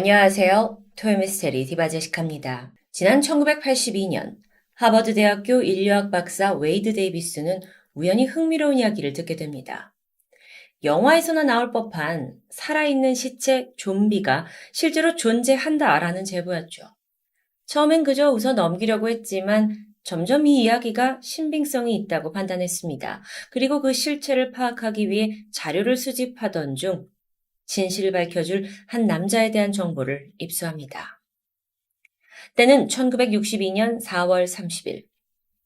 안녕하세요. 토요미스테리 디바제시카입니다. 지난 1982년 하버드 대학교 인류학 박사 웨이드 데이비스는 우연히 흥미로운 이야기를 듣게 됩니다. 영화에서나 나올 법한 살아있는 시체 좀비가 실제로 존재한다라는 제보였죠. 처음엔 그저 웃어 넘기려고 했지만 점점 이 이야기가 신빙성이 있다고 판단했습니다. 그리고 그 실체를 파악하기 위해 자료를 수집하던 중 진실을 밝혀줄 한 남자에 대한 정보를 입수합니다. 때는 1962년 4월 30일,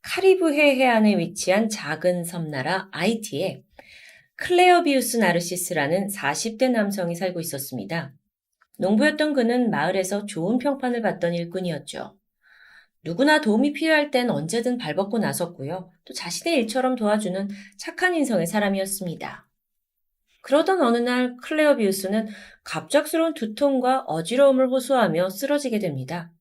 카리브해 해안에 위치한 작은 섬나라 아이티에 클레어비우스 나르시스라는 40대 남성이 살고 있었습니다. 농부였던 그는 마을에서 좋은 평판을 받던 일꾼이었죠. 누구나 도움이 필요할 땐 언제든 발벗고 나섰고요. 또 자신의 일처럼 도와주는 착한 인성의 사람이었습니다. 그러던 어느 날 클레어비우스는 갑작스러운 두통과 어지러움을 호소하며 쓰러지게 됩니다.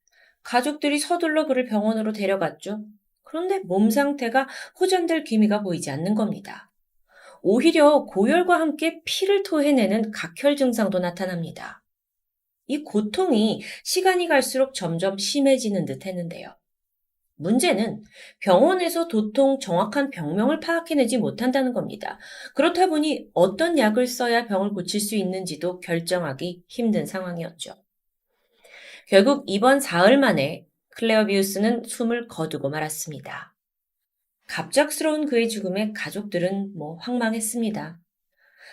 가족들이 서둘러 그를 병원으로 데려갔죠. 그런데 몸 상태가 호전될 기미가 보이지 않는 겁니다. 오히려 고열과 함께 피를 토해내는 각혈 증상도 나타납니다. 이 고통이 시간이 갈수록 점점 심해지는 듯 했는데요. 문제는 병원에서 도통 정확한 병명을 파악해내지 못한다는 겁니다. 그렇다 보니 어떤 약을 써야 병을 고칠 수 있는지도 결정하기 힘든 상황이었죠. 결국 이번 사흘 만에 클레어비우스는 숨을 거두고 말았습니다. 갑작스러운 그의 죽음에 가족들은 황망했습니다.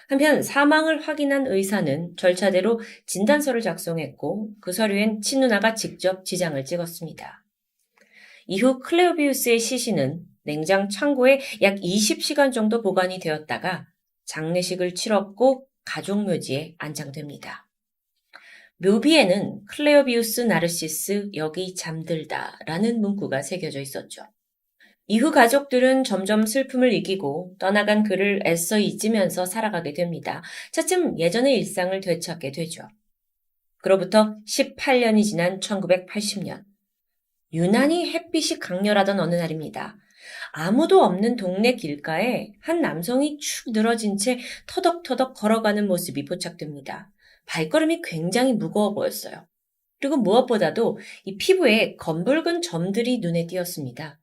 한편 사망을 확인한 의사는 절차대로 진단서를 작성했고 그 서류엔 친누나가 직접 지장을 찍었습니다. 이후 클레오비우스의 시신은 냉장 창고에 약 20시간 정도 보관이 되었다가 장례식을 치렀고 가족묘지에 안장됩니다. 묘비에는 클레오비우스 나르시스 여기 잠들다 라는 문구가 새겨져 있었죠. 이후 가족들은 점점 슬픔을 이기고 떠나간 그를 애써 잊으면서 살아가게 됩니다. 차츰 예전의 일상을 되찾게 되죠. 그로부터 18년이 지난 1980년. 유난히 햇빛이 강렬하던 어느 날입니다. 아무도 없는 동네 길가에 한 남성이 축 늘어진 채 터덕터덕 걸어가는 모습이 포착됩니다. 발걸음이 굉장히 무거워 보였어요. 그리고 무엇보다도 이 피부에 검붉은 점들이 눈에 띄었습니다.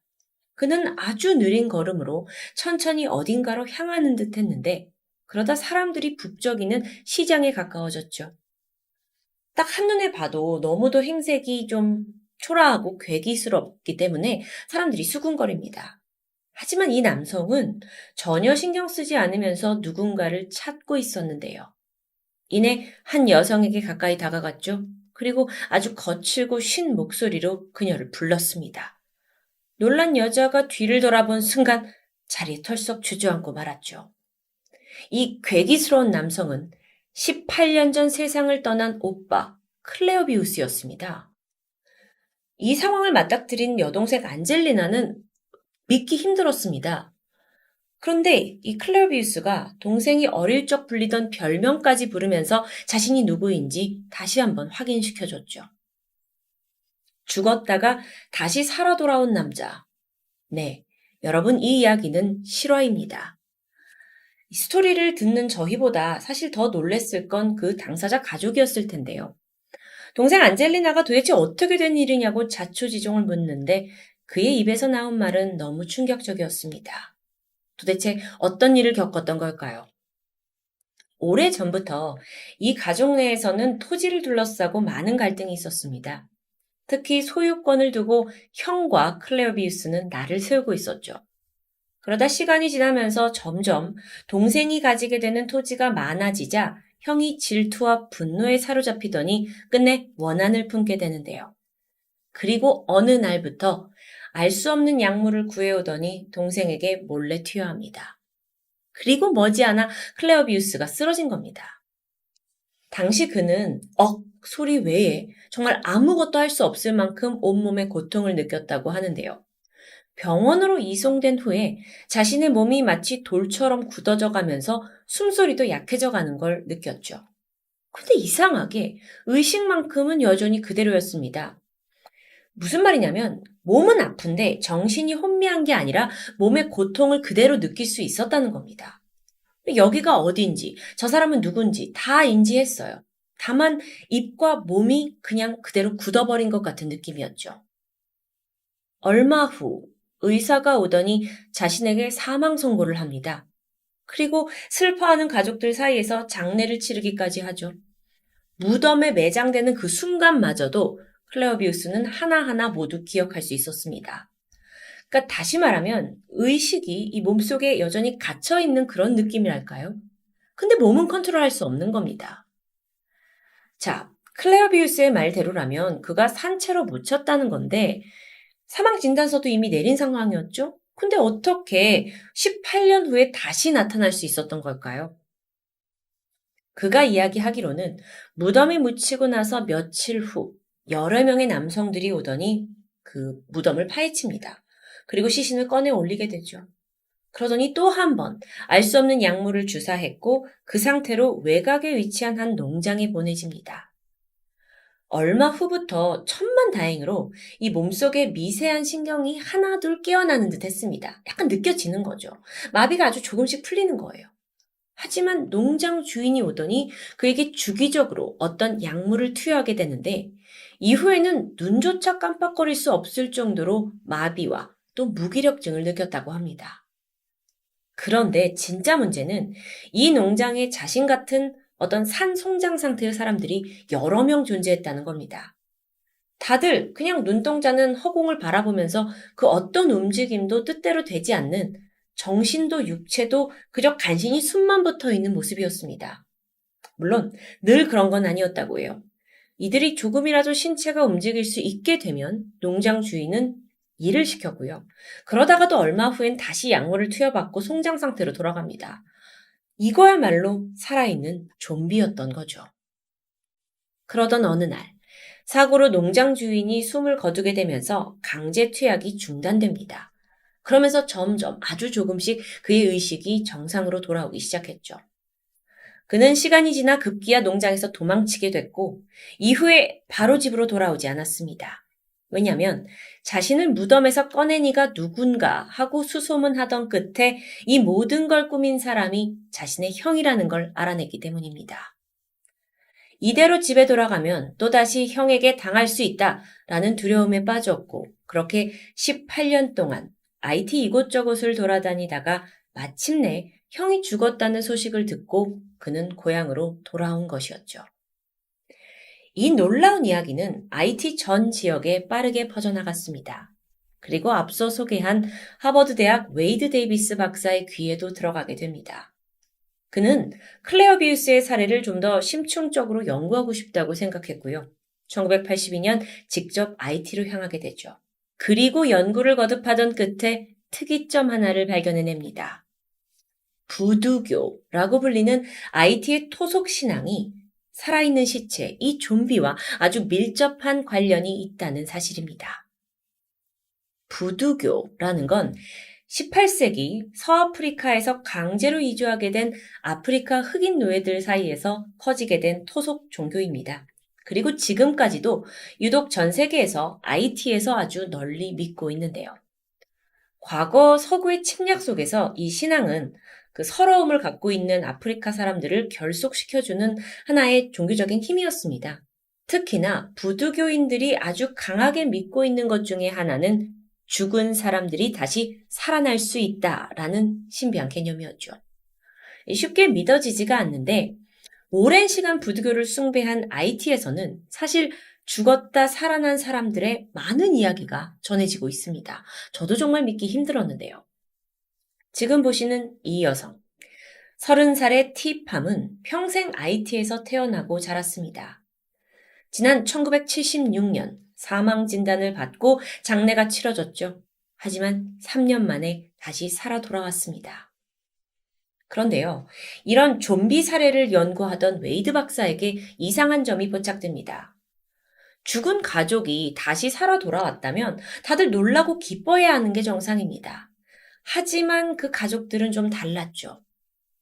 그는 아주 느린 걸음으로 천천히 어딘가로 향하는 듯 했는데 그러다 사람들이 북적이는 시장에 가까워졌죠. 딱 한눈에 봐도 너무도 행색이 좀 초라하고 괴기스럽기 때문에 사람들이 수군거립니다. 하지만 이 남성은 전혀 신경 쓰지 않으면서 누군가를 찾고 있었는데요. 이내 한 여성에게 가까이 다가갔죠. 그리고 아주 거칠고 쉰 목소리로 그녀를 불렀습니다. 놀란 여자가 뒤를 돌아본 순간 자리에 털썩 주저앉고 말았죠. 이 괴기스러운 남성은 18년 전 세상을 떠난 오빠 클레오비우스였습니다. 이 상황을 맞닥뜨린 여동생 안젤리나는 믿기 힘들었습니다. 그런데 이 클레오비우스가 동생이 어릴 적 불리던 별명까지 부르면서 자신이 누구인지 다시 한번 확인시켜줬죠. 죽었다가 다시 살아 돌아온 남자. 네, 여러분 이 이야기는 실화입니다. 이 스토리를 듣는 저희보다 사실 더 놀랬을 건 그 당사자 가족이었을 텐데요. 동생 안젤리나가 도대체 어떻게 된 일이냐고 자초지종을 묻는데 그의 입에서 나온 말은 너무 충격적이었습니다. 도대체 어떤 일을 겪었던 걸까요? 오래전부터 이 가족 내에서는 토지를 둘러싸고 많은 갈등이 있었습니다. 특히 소유권을 두고 형과 클레오비우스는 날을 세우고 있었죠. 그러다 시간이 지나면서 점점 동생이 가지게 되는 토지가 많아지자 형이 질투와 분노에 사로잡히더니 끝내 원한을 품게 되는데요. 그리고 어느 날부터 알 수 없는 약물을 구해오더니 동생에게 몰래 투여합니다. 그리고 머지않아 클레오비우스가 쓰러진 겁니다. 당시 그는 소리 외에 정말 아무것도 할 수 없을 만큼 온몸에 고통을 느꼈다고 하는데요. 병원으로 이송된 후에 자신의 몸이 마치 돌처럼 굳어져 가면서 숨소리도 약해져 가는 걸 느꼈죠. 근데 이상하게 의식만큼은 여전히 그대로였습니다. 무슨 말이냐면 몸은 아픈데 정신이 혼미한 게 아니라 몸의 고통을 그대로 느낄 수 있었다는 겁니다. 여기가 어딘지, 저 사람은 누군지 다 인지했어요. 다만 입과 몸이 그냥 그대로 굳어버린 것 같은 느낌이었죠. 얼마 후 의사가 오더니 자신에게 사망 선고를 합니다. 그리고 슬퍼하는 가족들 사이에서 장례를 치르기까지 하죠. 무덤에 매장되는 그 순간마저도 클레어비우스는 하나하나 모두 기억할 수 있었습니다. 그러니까 다시 말하면 의식이 이 몸속에 여전히 갇혀있는 그런 느낌이랄까요? 근데 몸은 컨트롤할 수 없는 겁니다. 자, 클레어비우스의 말대로라면 그가 산채로 묻혔다는 건데 사망 진단서도 이미 내린 상황이었죠? 근데 어떻게 18년 후에 다시 나타날 수 있었던 걸까요? 그가 이야기하기로는 무덤에 묻히고 나서 며칠 후 여러 명의 남성들이 오더니 그 무덤을 파헤칩니다. 그리고 시신을 꺼내 올리게 되죠. 그러더니 또 한 번 알 수 없는 약물을 주사했고 그 상태로 외곽에 위치한 한 농장에 보내집니다. 얼마 후부터 천만다행으로 이 몸속에 미세한 신경이 하나둘 깨어나는 듯 했습니다. 약간 느껴지는 거죠. 마비가 아주 조금씩 풀리는 거예요. 하지만 농장 주인이 오더니 그에게 주기적으로 어떤 약물을 투여하게 되는데 이후에는 눈조차 깜빡거릴 수 없을 정도로 마비와 또 무기력증을 느꼈다고 합니다. 그런데 진짜 문제는 이 농장에 자신 같은 어떤 산송장 상태의 사람들이 여러 명 존재했다는 겁니다. 다들 그냥 눈동자는 허공을 바라보면서 그 어떤 움직임도 뜻대로 되지 않는 정신도 육체도 그저 간신히 숨만 붙어 있는 모습이었습니다. 물론 늘 그런 건 아니었다고 해요. 이들이 조금이라도 신체가 움직일 수 있게 되면 농장 주인은 일을 시켰고요. 그러다가도 얼마 후엔 다시 약물을 투여받고 송장 상태로 돌아갑니다. 이거야말로 살아있는 좀비였던 거죠. 그러던 어느 날 사고로 농장 주인이 숨을 거두게 되면서 강제 투약이 중단됩니다. 그러면서 점점 아주 조금씩 그의 의식이 정상으로 돌아오기 시작했죠. 그는 시간이 지나 급기야 농장에서 도망치게 됐고 이후에 바로 집으로 돌아오지 않았습니다. 왜냐하면 자신을 무덤에서 꺼낸 이가 누군가 하고 수소문하던 끝에 이 모든 걸 꾸민 사람이 자신의 형이라는 걸 알아냈기 때문입니다. 이대로 집에 돌아가면 또다시 형에게 당할 수 있다라는 두려움에 빠졌고 그렇게 18년 동안 IT 이곳저곳을 돌아다니다가 마침내 형이 죽었다는 소식을 듣고 그는 고향으로 돌아온 것이었죠. 이 놀라운 이야기는 IT 전 지역에 빠르게 퍼져나갔습니다. 그리고 앞서 소개한 하버드 대학 웨이드 데이비스 박사의 귀에도 들어가게 됩니다. 그는 클레어비우스의 사례를 좀 더 심층적으로 연구하고 싶다고 생각했고요. 1982년 직접 IT로 향하게 되죠. 그리고 연구를 거듭하던 끝에 특이점 하나를 발견해냅니다. 부두교라고 불리는 IT의 토속 신앙이 살아있는 시체, 이 좀비와 아주 밀접한 관련이 있다는 사실입니다. 부두교라는 건 18세기 서아프리카에서 강제로 이주하게 된 아프리카 흑인 노예들 사이에서 커지게 된 토속 종교입니다. 그리고 지금까지도 유독 전 세계에서 IT에서 아주 널리 믿고 있는데요. 과거 서구의 침략 속에서 이 신앙은 그 서러움을 갖고 있는 아프리카 사람들을 결속시켜주는 하나의 종교적인 힘이었습니다. 특히나 부두교인들이 아주 강하게 믿고 있는 것 중에 하나는 죽은 사람들이 다시 살아날 수 있다라는 신비한 개념이었죠. 쉽게 믿어지지가 않는데 오랜 시간 부두교를 숭배한 IT에서는 사실 죽었다 살아난 사람들의 많은 이야기가 전해지고 있습니다. 저도 정말 믿기 힘들었는데요. 지금 보시는 이 여성, 30살의 티팜은 평생 IT에서 태어나고 자랐습니다. 지난 1976년 사망 진단을 받고 장례가 치러졌죠. 하지만 3년 만에 다시 살아 돌아왔습니다. 그런데요, 이런 좀비 사례를 연구하던 웨이드 박사에게 이상한 점이 포착됩니다. 죽은 가족이 다시 살아 돌아왔다면 다들 놀라고 기뻐해야 하는 게 정상입니다. 하지만 그 가족들은 좀 달랐죠.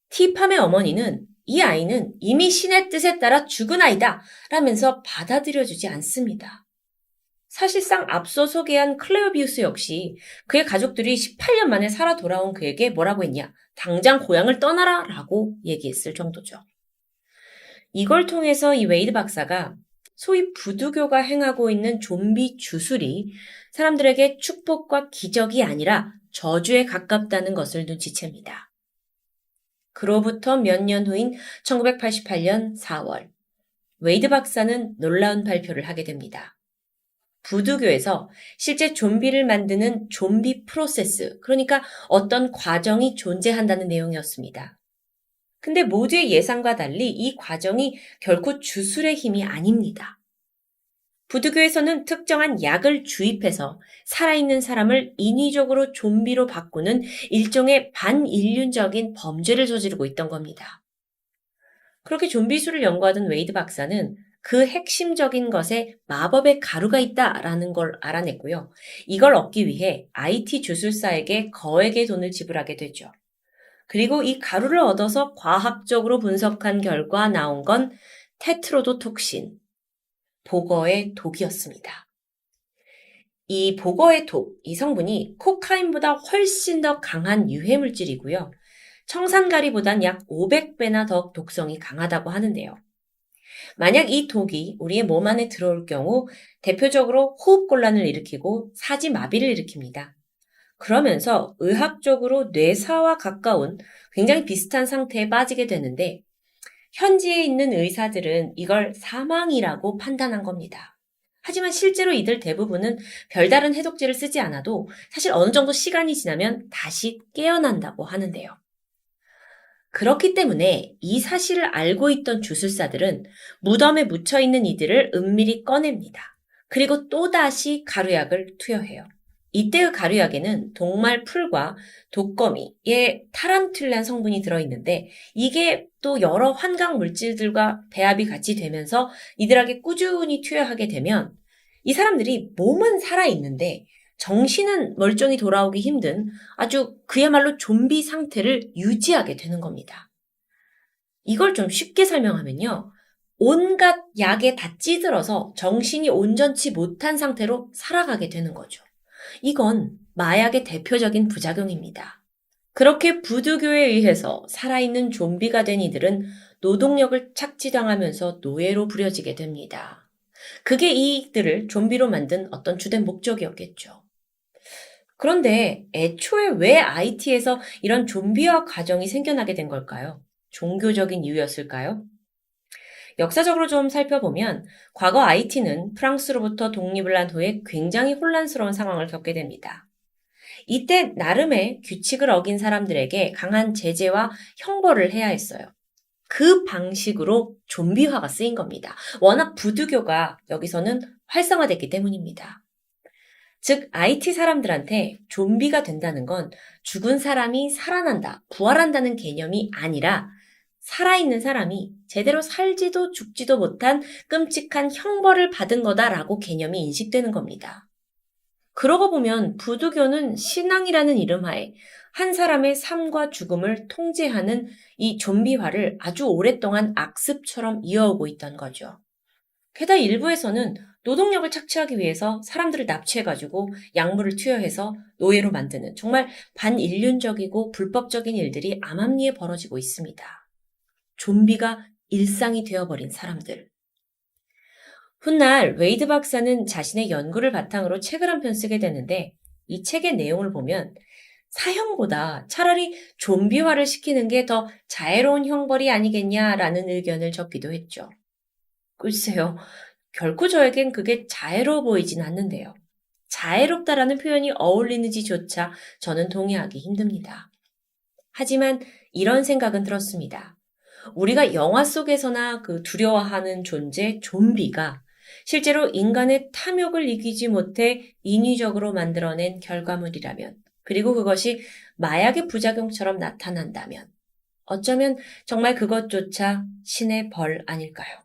티팜의 어머니는 이 아이는 이미 신의 뜻에 따라 죽은 아이다 라면서 받아들여주지 않습니다. 사실상 앞서 소개한 클레어비우스 역시 그의 가족들이 18년 만에 살아 돌아온 그에게 뭐라고 했냐? 당장 고향을 떠나라 라고 얘기했을 정도죠. 이걸 통해서 이 웨이드 박사가 소위 부두교가 행하고 있는 좀비 주술이 사람들에게 축복과 기적이 아니라 저주에 가깝다는 것을 눈치챕니다. 그로부터 몇 년 후인 1988년 4월, 웨이드 박사는 놀라운 발표를 하게 됩니다. 부두교에서 실제 좀비를 만드는 좀비 프로세스, 그러니까 어떤 과정이 존재한다는 내용이었습니다. 근데 모두의 예상과 달리 이 과정이 결코 주술의 힘이 아닙니다. 부두교에서는 특정한 약을 주입해서 살아있는 사람을 인위적으로 좀비로 바꾸는 일종의 반인륜적인 범죄를 저지르고 있던 겁니다. 그렇게 좀비술을 연구하던 웨이드 박사는 그 핵심적인 것에 마법의 가루가 있다라는 걸 알아냈고요. 이걸 얻기 위해 IT 주술사에게 거액의 돈을 지불하게 되죠. 그리고 이 가루를 얻어서 과학적으로 분석한 결과 나온 건 테트로도톡신, 보거의 독이었습니다. 이 보거의 독, 이 성분이 코카인보다 훨씬 더 강한 유해물질이고요. 청산가리보단 약 500배나 더 독성이 강하다고 하는데요. 만약 이 독이 우리의 몸 안에 들어올 경우 대표적으로 호흡곤란을 일으키고 사지마비를 일으킵니다. 그러면서 의학적으로 뇌사와 가까운 굉장히 비슷한 상태에 빠지게 되는데 현지에 있는 의사들은 이걸 사망이라고 판단한 겁니다. 하지만 실제로 이들 대부분은 별다른 해독제를 쓰지 않아도 사실 어느 정도 시간이 지나면 다시 깨어난다고 하는데요. 그렇기 때문에 이 사실을 알고 있던 주술사들은 무덤에 묻혀있는 이들을 은밀히 꺼냅니다. 그리고 또다시 가루약을 투여해요. 이때의 가루약에는 동말 풀과 독거미의 타란툴란 성분이 들어있는데 이게 또 여러 환각 물질들과 배합이 같이 되면서 이들에게 꾸준히 투여하게 되면 이 사람들이 몸은 살아있는데 정신은 멀쩡히 돌아오기 힘든 아주 그야말로 좀비 상태를 유지하게 되는 겁니다. 이걸 좀 쉽게 설명하면요. 온갖 약에 다 찌들어서 정신이 온전치 못한 상태로 살아가게 되는 거죠. 이건 마약의 대표적인 부작용입니다. 그렇게 부두교에 의해서 살아있는 좀비가 된 이들은 노동력을 착취당하면서 노예로 부려지게 됩니다. 그게 이들을 좀비로 만든 어떤 주된 목적이었겠죠. 그런데 애초에 왜 IT에서 이런 좀비화 과정이 생겨나게 된 걸까요? 종교적인 이유였을까요? 역사적으로 좀 살펴보면 과거 IT는 프랑스로부터 독립을 한 후에 굉장히 혼란스러운 상황을 겪게 됩니다. 이때 나름의 규칙을 어긴 사람들에게 강한 제재와 형벌을 해야 했어요. 그 방식으로 좀비화가 쓰인 겁니다. 워낙 부두교가 여기서는 활성화됐기 때문입니다. 즉, IT 사람들한테 좀비가 된다는 건 죽은 사람이 살아난다, 부활한다는 개념이 아니라 살아있는 사람이 제대로 살지도 죽지도 못한 끔찍한 형벌을 받은 거다라고 개념이 인식되는 겁니다. 그러고 보면 부두교는 신앙이라는 이름하에 한 사람의 삶과 죽음을 통제하는 이 좀비화를 아주 오랫동안 악습처럼 이어오고 있던 거죠. 게다가 일부에서는 노동력을 착취하기 위해서 사람들을 납치해가지고 약물을 투여해서 노예로 만드는 정말 반인륜적이고 불법적인 일들이 암암리에 벌어지고 있습니다. 좀비가 일상이 되어버린 사람들. 훗날 웨이드 박사는 자신의 연구를 바탕으로 책을 한 편 쓰게 되는데 이 책의 내용을 보면 사형보다 차라리 좀비화를 시키는 게 더 자애로운 형벌이 아니겠냐라는 의견을 적기도 했죠. 글쎄요, 결코 저에겐 그게 자애로워 보이진 않는데요. 자애롭다라는 표현이 어울리는지조차 저는 동의하기 힘듭니다. 하지만 이런 생각은 들었습니다. 우리가 영화 속에서나 그 두려워하는 존재 좀비가 실제로 인간의 탐욕을 이기지 못해 인위적으로 만들어낸 결과물이라면, 그리고 그것이 마약의 부작용처럼 나타난다면 어쩌면 정말 그것조차 신의 벌 아닐까요?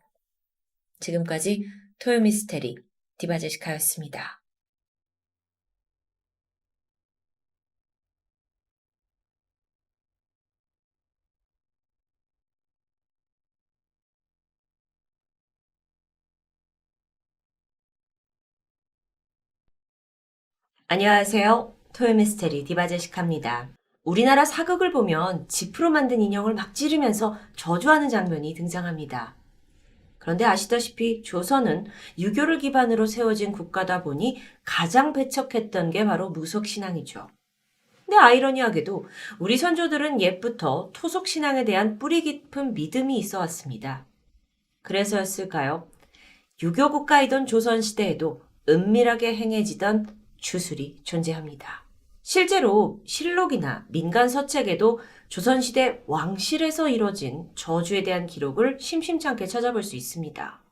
지금까지 토요미스테리 디바제시카였습니다. 안녕하세요. 토요미스테리 디바제시카입니다. 우리나라 사극을 보면 지프로 만든 인형을 막 찌르면서 저주하는 장면이 등장합니다. 그런데 아시다시피 조선은 유교를 기반으로 세워진 국가다 보니 가장 배척했던 게 바로 무속신앙이죠. 근데 아이러니하게도 우리 선조들은 옛부터 토속신앙에 대한 뿌리 깊은 믿음이 있어 왔습니다. 그래서였을까요? 유교 국가이던 조선시대에도 은밀하게 행해지던 주술이 존재합니다. 실제로 실록이나 민간 서책에도 조선시대 왕실에서 이뤄진 저주에 대한 기록을 심심찮게 찾아볼 수 있습니다.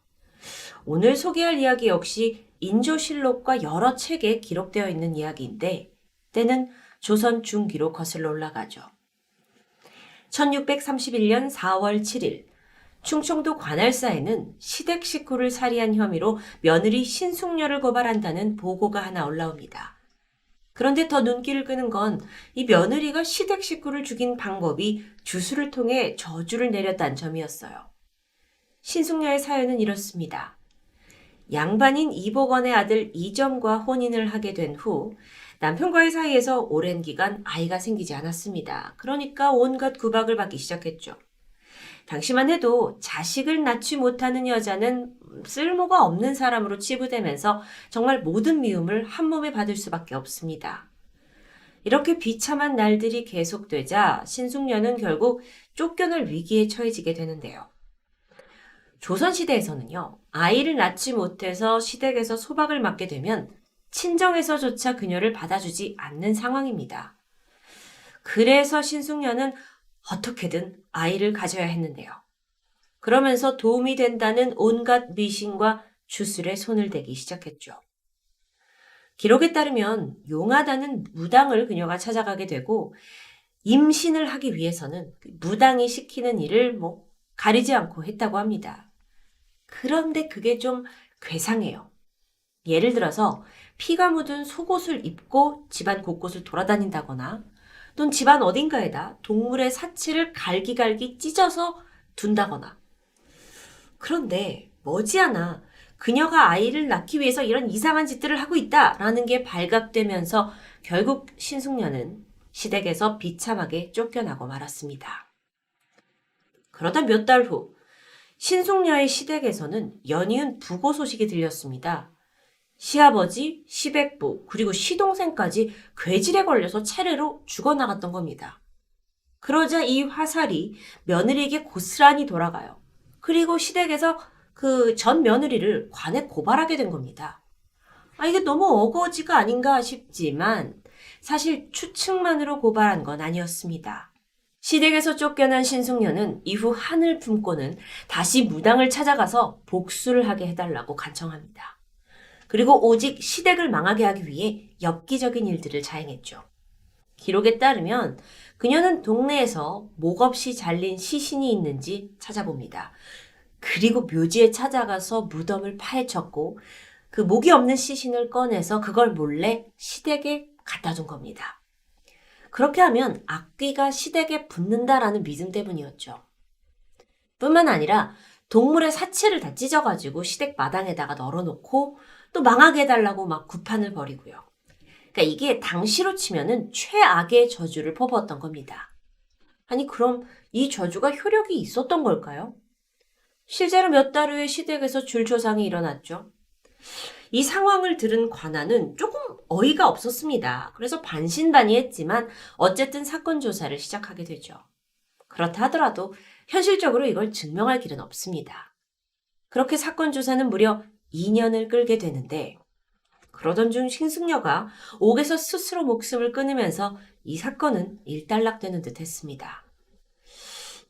오늘 소개할 이야기 역시 인조실록과 여러 책에 기록되어 있는 이야기인데 때는 조선 중기로 거슬러 올라가죠. 1631년 4월 7일 충청도 관할사에는 시댁 식구를 살해한 혐의로 며느리 신숙녀를 고발한다는 보고가 하나 올라옵니다. 그런데 더 눈길을 끄는 건 이 며느리가 시댁 식구를 죽인 방법이 주술을 통해 저주를 내렸다는 점이었어요. 신숙녀의 사연은 이렇습니다. 양반인 이복원의 아들 이점과 혼인을 하게 된 후 남편과의 사이에서 오랜 기간 아이가 생기지 않았습니다. 그러니까 온갖 구박을 받기 시작했죠. 당시만 해도 자식을 낳지 못하는 여자는 쓸모가 없는 사람으로 치부되면서 정말 모든 미움을 한 몸에 받을 수밖에 없습니다. 이렇게 비참한 날들이 계속되자 신숙녀는 결국 쫓겨날 위기에 처해지게 되는데요. 조선시대에서는요, 아이를 낳지 못해서 시댁에서 소박을 맞게 되면 친정에서조차 그녀를 받아주지 않는 상황입니다. 그래서 신숙녀는 어떻게든 아이를 가져야 했는데요. 그러면서 도움이 된다는 온갖 미신과 주술에 손을 대기 시작했죠. 기록에 따르면 용하다는 무당을 그녀가 찾아가게 되고 임신을 하기 위해서는 무당이 시키는 일을 가리지 않고 했다고 합니다. 그런데 그게 좀 괴상해요. 예를 들어서 피가 묻은 속옷을 입고 집안 곳곳을 돌아다닌다거나 또는 집안 어딘가에다 동물의 사체를 갈기갈기 찢어서 둔다거나. 그런데 머지않아 그녀가 아이를 낳기 위해서 이런 이상한 짓들을 하고 있다라는 게 발각되면서 결국 신숙녀는 시댁에서 비참하게 쫓겨나고 말았습니다. 그러다 몇 달 후 신숙녀의 시댁에서는 연이은 부고 소식이 들렸습니다. 시아버지, 시백부, 그리고 시동생까지 괴질에 걸려서 차례로 죽어나갔던 겁니다. 그러자 이 화살이 며느리에게 고스란히 돌아가요. 그리고 시댁에서 그 전 며느리를 관에 고발하게 된 겁니다. 이게 너무 어거지가 아닌가 싶지만 사실 추측만으로 고발한 건 아니었습니다. 시댁에서 쫓겨난 신숙녀는 이후 한을 품고는 다시 무당을 찾아가서 복수를 하게 해달라고 간청합니다. 그리고 오직 시댁을 망하게 하기 위해 엽기적인 일들을 자행했죠. 기록에 따르면 그녀는 동네에서 목 없이 잘린 시신이 있는지 찾아봅니다. 그리고 묘지에 찾아가서 무덤을 파헤쳤고 그 목이 없는 시신을 꺼내서 그걸 몰래 시댁에 갖다 준 겁니다. 그렇게 하면 악귀가 시댁에 붙는다라는 믿음 때문이었죠. 뿐만 아니라 동물의 사체를 다 찢어가지고 시댁 마당에다가 널어놓고 또 망하게 해달라고 막 구판을 벌이고요. 그러니까 이게 당시로 치면은 최악의 저주를 퍼부었던 겁니다. 그럼 이 저주가 효력이 있었던 걸까요? 실제로 몇 달 후에 시댁에서 줄초상이 일어났죠. 이 상황을 들은 관아는 조금 어이가 없었습니다. 그래서 반신반의했지만 어쨌든 사건 조사를 시작하게 되죠. 그렇다 하더라도 현실적으로 이걸 증명할 길은 없습니다. 그렇게 사건 조사는 무려 2년을 끌게 되는데 그러던 중 신숙녀가 옥에서 스스로 목숨을 끊으면서 이 사건은 일단락되는 듯 했습니다.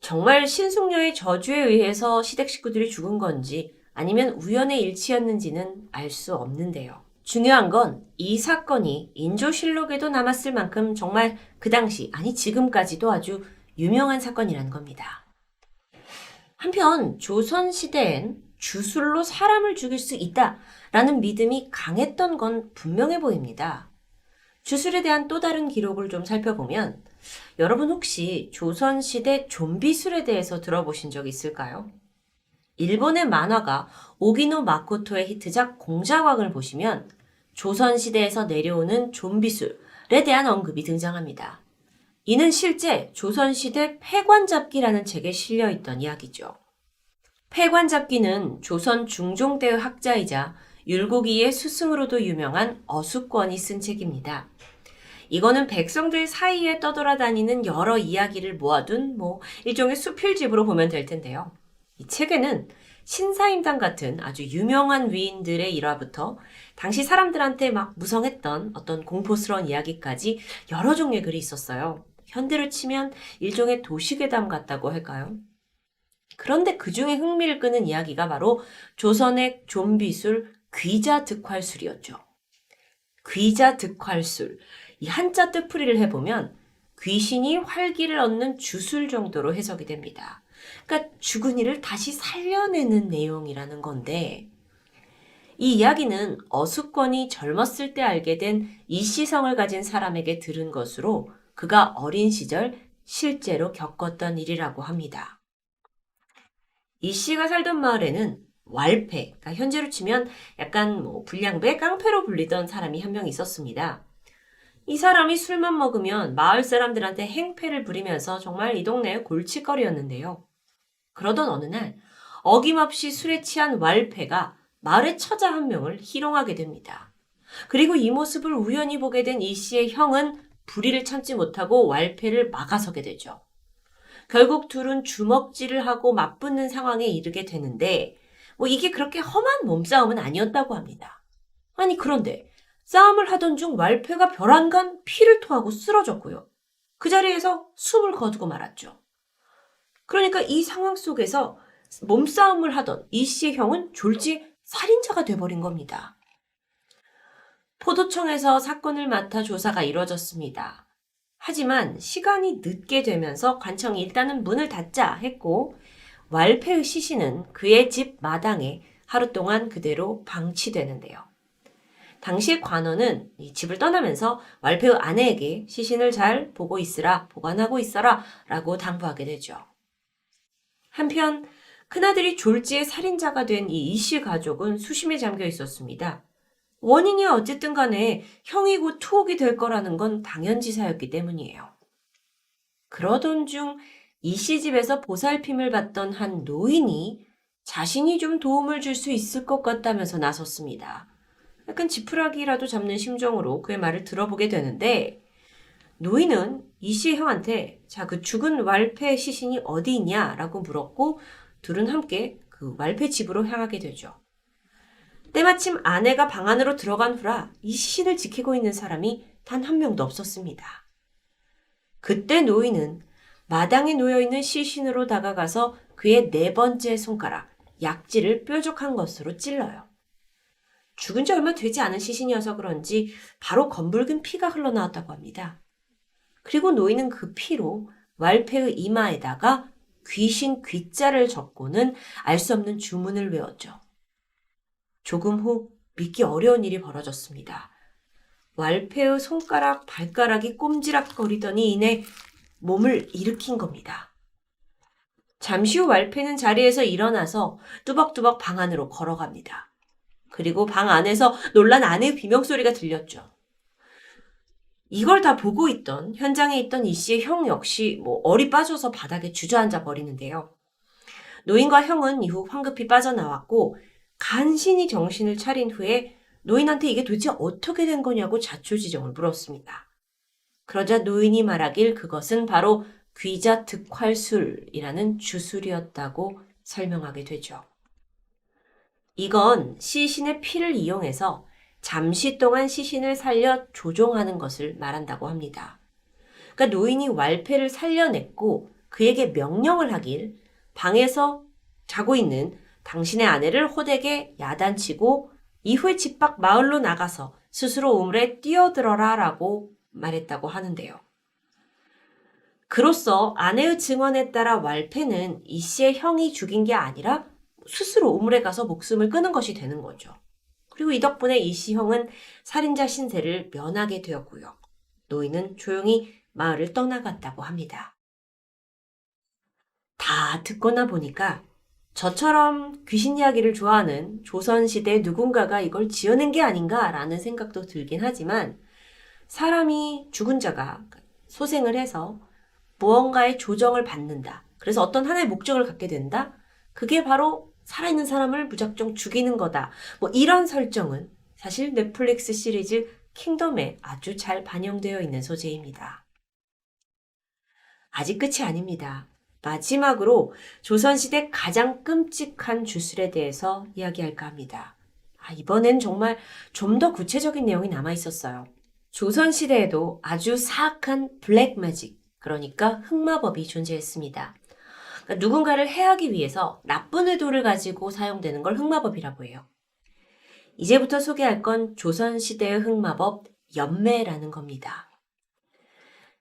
정말 신숙녀의 저주에 의해서 시댁 식구들이 죽은 건지 아니면 우연의 일치였는지는 알 수 없는데요. 중요한 건 이 사건이 인조실록에도 남았을 만큼 정말 그 당시, 지금까지도 아주 유명한 사건이라는 겁니다. 한편 조선시대엔 주술로 사람을 죽일 수 있다라는 믿음이 강했던 건 분명해 보입니다. 주술에 대한 또 다른 기록을 좀 살펴보면 여러분 혹시 조선시대 좀비술에 대해서 들어보신 적 있을까요? 일본의 만화가 오기노 마코토의 히트작 공자왕을 보시면 조선시대에서 내려오는 좀비술에 대한 언급이 등장합니다. 이는 실제 조선시대 패관잡기라는 책에 실려있던 이야기죠. 폐관잡기는 조선 중종 때의 학자이자 율곡이의 스승으로도 유명한 어숙권이 쓴 책입니다. 이거는 백성들 사이에 떠돌아다니는 여러 이야기를 모아둔 일종의 수필집으로 보면 될 텐데요. 이 책에는 신사임당 같은 아주 유명한 위인들의 일화부터 당시 사람들한테 막 무성했던 어떤 공포스러운 이야기까지 여러 종류의 글이 있었어요. 현대로 치면 일종의 도시괴담 같다고 할까요? 그런데 그 중에 흥미를 끄는 이야기가 바로 조선의 좀비술 귀자득활술이었죠. 귀자득활술. 이 한자 뜻풀이를 해보면 귀신이 활기를 얻는 주술 정도로 해석이 됩니다. 그러니까 죽은 이를 다시 살려내는 내용이라는 건데 이 이야기는 어숙권이 젊었을 때 알게 된 이시성을 가진 사람에게 들은 것으로 그가 어린 시절 실제로 겪었던 일이라고 합니다. 이 씨가 살던 마을에는 왈패, 그러니까 현재로 치면 약간 불량배, 깡패로 불리던 사람이 한 명 있었습니다. 이 사람이 술만 먹으면 마을 사람들한테 행패를 부리면서 정말 이 동네의 골칫거리였는데요. 그러던 어느 날 어김없이 술에 취한 왈패가 마을의 처자 한 명을 희롱하게 됩니다. 그리고 이 모습을 우연히 보게 된 이 씨의 형은 불의를 참지 못하고 왈패를 막아서게 되죠. 결국 둘은 주먹질을 하고 맞붙는 상황에 이르게 되는데 이게 그렇게 험한 몸싸움은 아니었다고 합니다. 아니 그런데 싸움을 하던 중 왈패가 벼랑간 피를 토하고 쓰러졌고요. 그 자리에서 숨을 거두고 말았죠. 그러니까 이 상황 속에서 몸싸움을 하던 이 씨의 형은 졸지 살인자가 돼버린 겁니다. 포도청에서 사건을 맡아 조사가 이루어졌습니다. 하지만 시간이 늦게 되면서 관청이 일단은 문을 닫자 했고 왈패의 시신은 그의 집 마당에 하루 동안 그대로 방치되는데요. 당시 관원은 이 집을 떠나면서 왈패의 아내에게 시신을 잘 보고 있으라, 보관하고 있어라 라고 당부하게 되죠. 한편 큰아들이 졸지의 살인자가 된 이 이씨 가족은 수심에 잠겨 있었습니다. 원인이 어쨌든 간에 형이 곧 투옥이 될 거라는 건 당연지사였기 때문이에요. 그러던 중 이씨 집에서 보살핌을 받던 한 노인이 자신이 좀 도움을 줄 수 있을 것 같다면서 나섰습니다. 약간 지푸라기라도 잡는 심정으로 그의 말을 들어보게 되는데 노인은 이씨 형한테 그 죽은 왈패 시신이 어디 있냐라고 물었고 둘은 함께 그 왈패 집으로 향하게 되죠. 때마침 아내가 방 안으로 들어간 후라 이 시신을 지키고 있는 사람이 단 한 명도 없었습니다. 그때 노인은 마당에 놓여있는 시신으로 다가가서 그의 4번째 손가락, 약지를 뾰족한 것으로 찔러요. 죽은 지 얼마 되지 않은 시신이어서 그런지 바로 검붉은 피가 흘러나왔다고 합니다. 그리고 노인은 그 피로 왈패의 이마에다가 귀신 귀자를 적고는 알 수 없는 주문을 외웠죠. 조금 후 믿기 어려운 일이 벌어졌습니다. 왈패의 손가락, 발가락이 꼼지락거리더니 이내 몸을 일으킨 겁니다. 잠시 후 왈패는 자리에서 일어나서 뚜벅뚜벅 방 안으로 걸어갑니다. 그리고 방 안에서 놀란 아내의 비명소리가 들렸죠. 이걸 다 보고 있던 현장에 있던 이 씨의 형 역시 얼이 빠져서 바닥에 주저앉아 버리는데요. 노인과 형은 이후 황급히 빠져나왔고 간신히 정신을 차린 후에 노인한테 이게 도대체 어떻게 된 거냐고 자초지종을 물었습니다. 그러자 노인이 말하길 그것은 바로 귀자득활술이라는 주술이었다고 설명하게 되죠. 이건 시신의 피를 이용해서 잠시 동안 시신을 살려 조종하는 것을 말한다고 합니다. 그러니까 노인이 왈패를 살려냈고 그에게 명령을 하길 방에서 자고 있는 당신의 아내를 호되게 야단치고 이후에 집 밖 마을로 나가서 스스로 우물에 뛰어들어라 라고 말했다고 하는데요. 그로써 아내의 증언에 따라 왈패는 이 씨의 형이 죽인 게 아니라 스스로 우물에 가서 목숨을 끊은 것이 되는 거죠. 그리고 이 덕분에 이 씨 형은 살인자 신세를 면하게 되었고요. 노인은 조용히 마을을 떠나갔다고 합니다. 다 듣거나 보니까 저처럼 귀신 이야기를 좋아하는 조선시대 누군가가 이걸 지어낸 게 아닌가라는 생각도 들긴 하지만 사람이 죽은 자가 소생을 해서 무언가의 조정을 받는다. 그래서 어떤 하나의 목적을 갖게 된다. 그게 바로 살아있는 사람을 무작정 죽이는 거다. 뭐 이런 설정은 사실 넷플릭스 시리즈 킹덤에 아주 잘 반영되어 있는 소재입니다. 아직 끝이 아닙니다. 마지막으로 조선시대 가장 끔찍한 주술에 대해서 이야기할까 합니다. 이번엔 정말 좀 더 구체적인 내용이 남아 있었어요. 조선시대에도 아주 사악한 블랙 매직, 그러니까 흑마법이 존재했습니다. 그러니까 누군가를 해하기 위해서 나쁜 의도를 가지고 사용되는 걸 흑마법이라고 해요. 이제부터 소개할 건 조선시대의 흑마법, 연매라는 겁니다.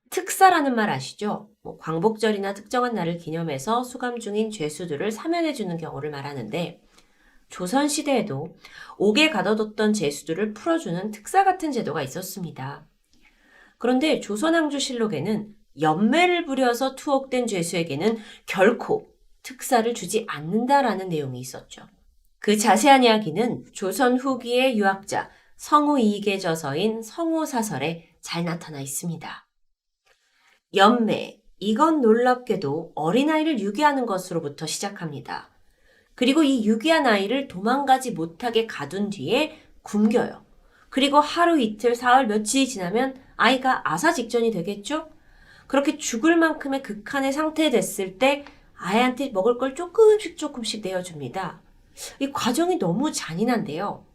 특사라는 말 아시죠? 광복절이나 특정한 날을 기념해서 수감 중인 죄수들을 사면해주는 경우를 말하는데, 조선시대에도 옥에 가둬뒀던 죄수들을 풀어주는 특사 같은 제도가 있었습니다. 그런데 조선왕조실록에는 연매를 부려서 투옥된 죄수에게는 결코 특사를 주지 않는다라는 내용이 있었죠. 그 자세한 이야기는 조선 후기의 유학자 성우 이익의 저서인 성우사설에 잘 나타나 있습니다. 연매, 이건 놀랍게도 어린아이를 유기하는 것으로부터 시작합니다. 그리고 이 유기한 아이를 도망가지 못하게 가둔 뒤에 굶겨요. 그리고 하루 이틀, 사흘, 며칠이 지나면 아이가 아사 직전이 되겠죠? 그렇게 죽을 만큼의 극한의 상태에 됐을 때 아이한테 먹을 걸 조금씩 내어줍니다. 이 과정이 너무 잔인한데요.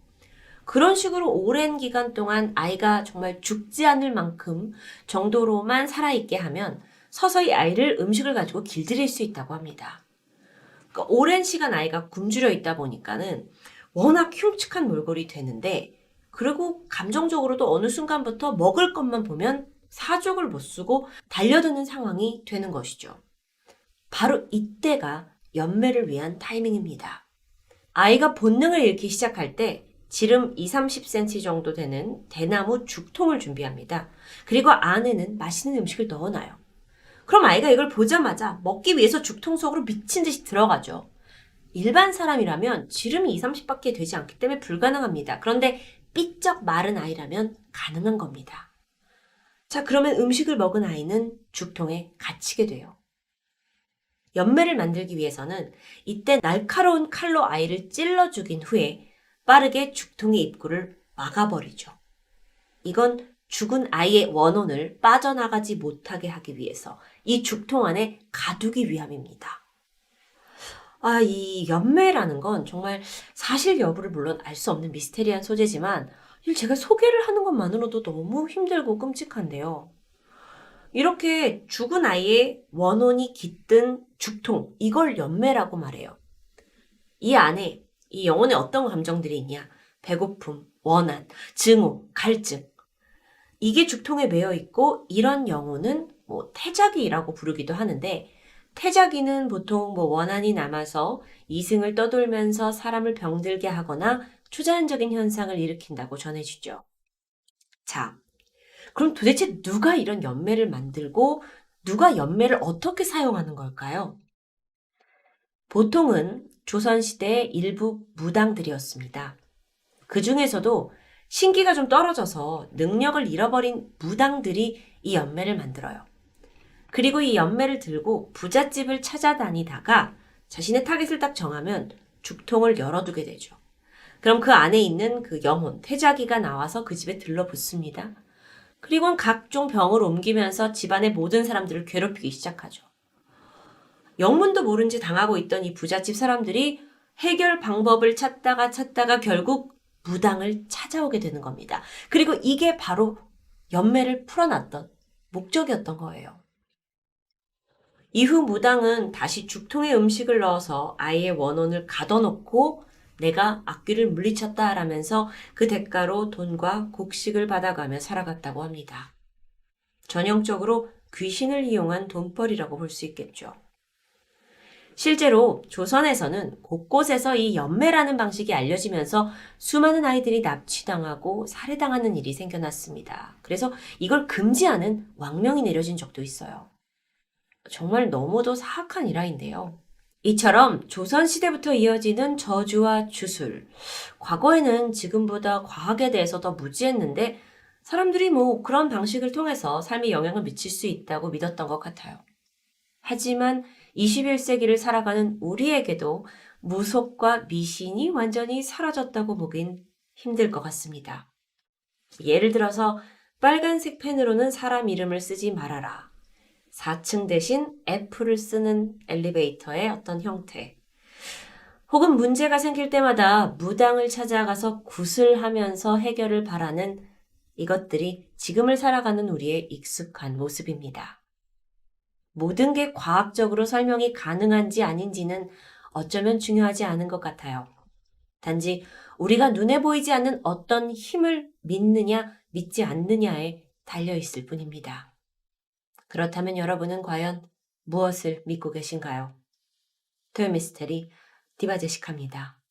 그런 식으로 오랜 기간 동안 아이가 정말 죽지 않을 만큼 정도로만 살아있게 하면 서서히 아이를 음식을 가지고 길들일 수 있다고 합니다. 그러니까 오랜 시간 아이가 굶주려 있다 보니까는 워낙 흉측한 몰골이 되는데, 그리고 감정적으로도 어느 순간부터 먹을 것만 보면 사족을 못 쓰고 달려드는 상황이 되는 것이죠. 바로 이때가 연매를 위한 타이밍입니다. 아이가 본능을 잃기 시작할 때 지름 20-30cm 정도 되는 대나무 죽통을 준비합니다. 그리고 안에는 맛있는 음식을 넣어놔요. 그럼 아이가 이걸 보자마자 먹기 위해서 죽통 속으로 미친 듯이 들어가죠. 일반 사람이라면 지름이 20-30밖에 되지 않기 때문에 불가능합니다. 그런데 삐쩍 마른 아이라면 가능한 겁니다. 자, 그러면 음식을 먹은 아이는 죽통에 갇히게 돼요. 연매를 만들기 위해서는 이때 날카로운 칼로 아이를 찔러 죽인 후에 빠르게 죽통의 입구를 막아버리죠. 이건 죽은 아이의 원혼을 빠져나가지 못하게 하기 위해서 이 죽통 안에 가두기 위함입니다. 이 연매라는 건 정말 사실 여부를 물론 알 수 없는 미스테리한 소재지만 제가 소개를 하는 것만으로도 너무 힘들고 끔찍한데요. 이렇게 죽은 아이의 원혼이 깃든 죽통, 이걸 연매라고 말해요. 이 안에 이 영혼에 어떤 감정들이 있냐? 배고픔, 원한, 증오, 갈증. 이게 죽통에 매여 있고, 이런 영혼은 태자기라고 부르기도 하는데, 태자기는 보통 원한이 남아서 이승을 떠돌면서 사람을 병들게 하거나 초자연적인 현상을 일으킨다고 전해지죠. 자, 그럼 도대체 누가 이런 연매를 만들고 누가 연매를 어떻게 사용하는 걸까요? 보통은 조선시대의 일부 무당들이었습니다. 그 중에서도 신기가 좀 떨어져서 능력을 잃어버린 무당들이 이 연매를 만들어요. 그리고 이 연매를 들고 부잣집을 찾아다니다가 자신의 타겟을 딱 정하면 죽통을 열어두게 되죠. 그럼 그 안에 있는 그 영혼, 태자기가 나와서 그 집에 들러붙습니다. 그리고는 각종 병을 옮기면서 집안의 모든 사람들을 괴롭히기 시작하죠. 영문도 모른 채 당하고 있던 이 부잣집 사람들이 해결 방법을 찾다가 결국 무당을 찾아오게 되는 겁니다. 그리고 이게 바로 연매를 풀어놨던 목적이었던 거예요. 이후 무당은 다시 죽통에 음식을 넣어서 아이의 원혼을 가둬놓고 내가 악귀를 물리쳤다라면서 그 대가로 돈과 곡식을 받아가며 살아갔다고 합니다. 전형적으로 귀신을 이용한 돈벌이라고 볼 수 있겠죠. 실제로 조선에서는 곳곳에서 이 연매라는 방식이 알려지면서 수많은 아이들이 납치당하고 살해당하는 일이 생겨났습니다. 그래서 이걸 금지하는 왕명이 내려진 적도 있어요. 정말 너무도 사악한 일화인데요. 이처럼 조선시대부터 이어지는 저주와 주술. 과거에는 지금보다 과학에 대해서 더 무지했는데 사람들이 그런 방식을 통해서 삶에 영향을 미칠 수 있다고 믿었던 것 같아요. 하지만 21세기를 살아가는 우리에게도 무속과 미신이 완전히 사라졌다고 보긴 힘들 것 같습니다. 예를 들어서 빨간색 펜으로는 사람 이름을 쓰지 말아라. 4층 대신 F를 쓰는 엘리베이터의 어떤 형태. 혹은 문제가 생길 때마다 무당을 찾아가서 굿을 하면서 해결을 바라는 이것들이 지금을 살아가는 우리의 익숙한 모습입니다. 모든 게 과학적으로 설명이 가능한지 아닌지는 어쩌면 중요하지 않은 것 같아요. 단지 우리가 눈에 보이지 않는 어떤 힘을 믿느냐, 믿지 않느냐에 달려 있을 뿐입니다. 그렇다면 여러분은 과연 무엇을 믿고 계신가요? 토요미스테리 디바제시카입니다.